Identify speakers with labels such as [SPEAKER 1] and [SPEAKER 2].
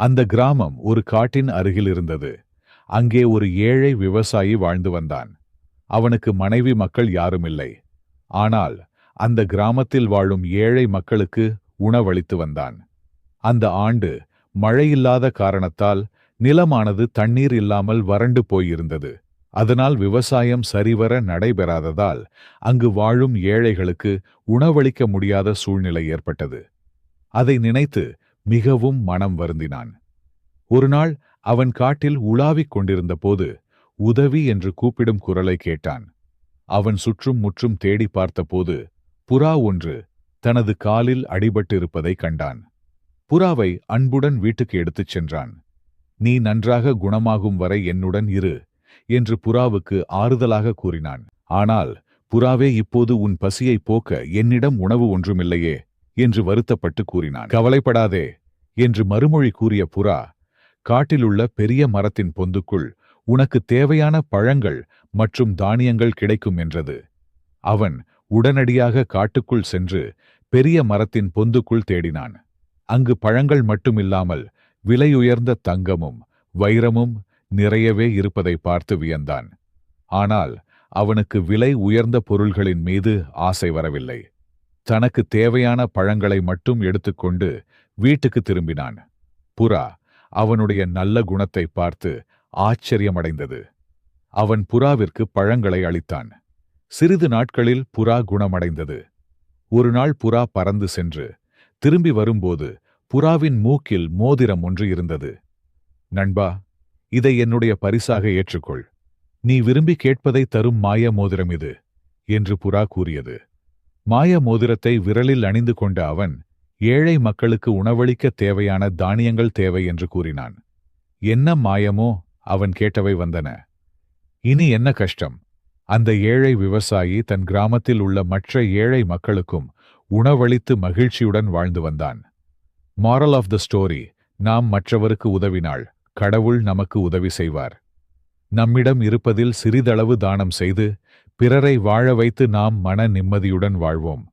[SPEAKER 1] அந்த கிராமம் ஒரு காட்டின் அருகில் இருந்தது. அங்கே ஒரு ஏழை விவசாயி வாழ்ந்து வந்தான். அவனுக்கு மனைவி மக்கள் யாருமில்லை. ஆனால் அந்த கிராமத்தில் வாழும் ஏழை மக்களுக்கு உணவளித்து வந்தான். அந்த ஆண்டு மழையில்லாத காரணத்தால் நிலமானது தண்ணீர் இல்லாமல் வறண்டு போயிருந்தது. அதனால் விவசாயம் சரிவர நடைபெறாததால் அங்கு வாழும் ஏழைகளுக்கு உணவளிக்க முடியாத சூழ்நிலை ஏற்பட்டது. அதை நினைத்து மிகவும் மனம் வருந்தினான். ஒருநாள் அவன் காட்டில் உலாவிக் கொண்டிருந்த போது உதவி என்று கூப்பிடும் குரலை கேட்டான். அவன் சுற்றும் முற்றும் தேடி பார்த்தபோது புறா ஒன்று தனது காலில் அடிபட்டு இருப்பதை கண்டான். புறாவை அன்புடன் வீட்டுக்கு எடுத்துச் சென்றான். நீ நன்றாக குணமாகும் வரை என்னுடன் இரு என்று புறாவுக்கு ஆறுதலாக கூறினான். ஆனால் புறாவே, இப்போது உன் பசியை போக்க என்னிடம் உணவு ஒன்றுமில்லையே என்று வருத்தப்பட்டு கூறினான். கவலைப்படாதே என்று மறுமொழி கூறிய புறா, காட்டிலுள்ள பெரிய மரத்தின் பொந்துக்குள் உனக்கு தேவையான பழங்கள் மற்றும் தானியங்கள் கிடைக்கும் என்றது. அவன் உடனடியாக காட்டுக்குள் சென்று பெரிய மரத்தின் பொந்துக்குள் தேடினான். அங்கு பழங்கள் மட்டுமில்லாமல் விலையுயர்ந்த தங்கமும் வைரமும் நிறையவே இருப்பதை பார்த்து வியந்தான். ஆனால் அவனுக்கு விலை உயர்ந்த பொருள்களின் மீது ஆசை வரவில்லை. தனக்கு தேவையான பழங்களை மட்டும் எடுத்துக்கொண்டு வீட்டுக்கு திரும்பினான். புறா அவனுடைய நல்ல குணத்தை பார்த்து ஆச்சரியமடைந்தது. அவன் புறாவிற்கு பழங்களை அளித்தான். சிறிது நாட்களில் புறா குணமடைந்தது. ஒரு நாள் புறா பறந்து சென்று திரும்பி வரும்போது புறாவின் மூக்கில் மோதிரம் ஒன்று இருந்தது. நண்பா, இதை என்னுடைய பரிசாக ஏற்றுக்கொள். நீ விரும்பி கேட்பதை தரும் மாய மோதிரம் இது என்று புறா கூறியது. மாய மோதிரத்தை விரலில் அணிந்து கொண்ட அவன் ஏழை மக்களுக்கு உணவளிக்க தேவையான தானியங்கள் தேவை என்று கூறினான். என்ன மாயமோ அவன் கேட்டவை வந்தன. இனி என்ன கஷ்டம்! அந்த ஏழை விவசாயி தன் கிராமத்தில் உள்ள மற்ற ஏழை மக்களுக்கும் உணவளித்து மகிழ்ச்சியுடன் வாழ்ந்து வந்தான். மாரல் ஆஃப் த ஸ்டோரி: நாம் மற்றவருக்கு உதவினால் கடவுள் நமக்கு உதவி செய்வார். நம்மிடம் இருப்பதில் சிறிதளவு தானம் செய்து பிறரை வாழ வைத்து நாம் மன நிம்மதியுடன் வாழ்வோம்.